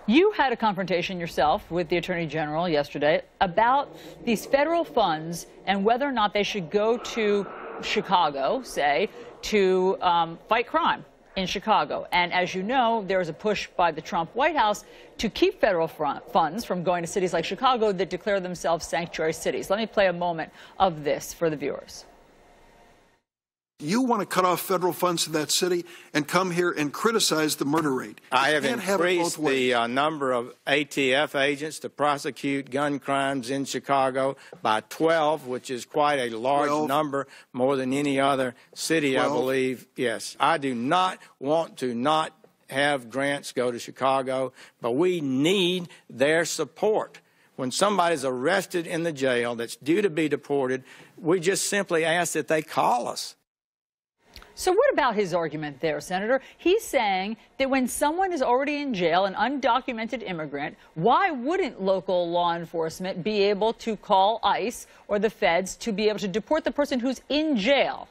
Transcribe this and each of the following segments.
You had a confrontation yourself with the Attorney General yesterday about these federal funds and whether or not they should go to Chicago, say, to fight crime in Chicago. And as you know, there was a push by the Trump White House to keep federal funds from going to cities like Chicago that declare themselves sanctuary cities. Let me play a moment of this for the viewers. You want to cut off federal funds to that city and come here and criticize the murder rate. I have increased the number of ATF agents to prosecute gun crimes in Chicago by 12, which is quite a large number, more than any other city, 12. I believe. Yes, I do not want to not have grants go to Chicago, but we need their support. When somebody's arrested in the jail that's due to be deported, we just simply ask that they call us. So what about his argument there, Senator? He's saying that when someone is already in jail, an undocumented immigrant, why wouldn't local law enforcement be able to call ICE or the feds to be able to deport the person who's in jail?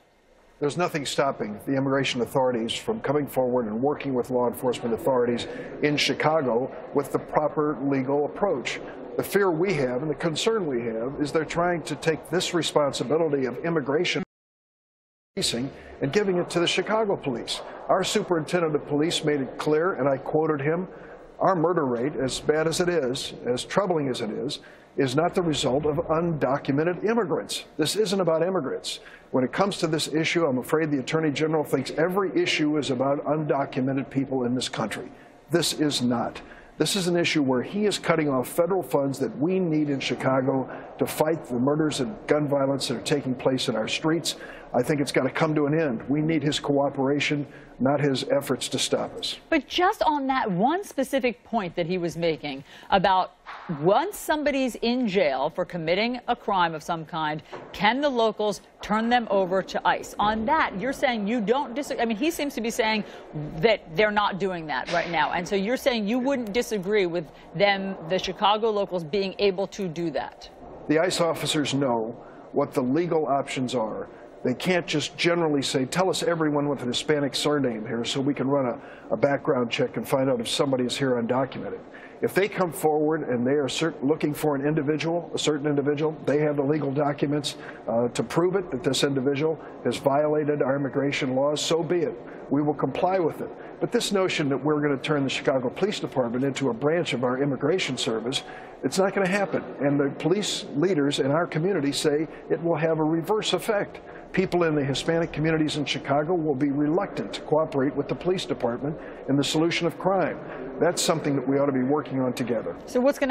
There's nothing stopping the immigration authorities from coming forward and working with law enforcement authorities in Chicago with the proper legal approach. The fear we have and the concern we have is they're trying to take this responsibility of immigration and giving it to the Chicago police. Our superintendent of police made it clear, and I quoted him, our murder rate, as bad as it is, as troubling as it is not the result of undocumented immigrants. This isn't about immigrants. When it comes to this issue, I'm afraid the Attorney General thinks every issue is about undocumented people in this country. This is not. This is an issue where he is cutting off federal funds that we need in Chicago to fight the murders and gun violence that are taking place in our streets. I think it's got to come to an end. We need his cooperation, not his efforts to stop us. But just on that one specific point that he was making about once somebody's in jail for committing a crime of some kind, can the locals turn them over to ICE? On that, you're saying you don't disagree. I mean, he seems to be saying that they're not doing that right now. And so you're saying you wouldn't disagree with them, the Chicago locals, being able to do that? The ICE officers know what the legal options are. They can't just generally say, tell us everyone with an Hispanic surname here so we can run a background check and find out if somebody is here undocumented. If they come forward and they are looking for an individual, a certain individual, they have the legal documents to prove it, that this individual has violated our immigration laws, so be it. We will comply with it. But this notion that we're going to turn the Chicago Police Department into a branch of our immigration service, it's not going to happen. And the police leaders in our community say it will have a reverse effect. People in the Hispanic communities in Chicago will be reluctant to cooperate with the police department in the solution of crime. That's something that we ought to be working on together. So what's going to happen?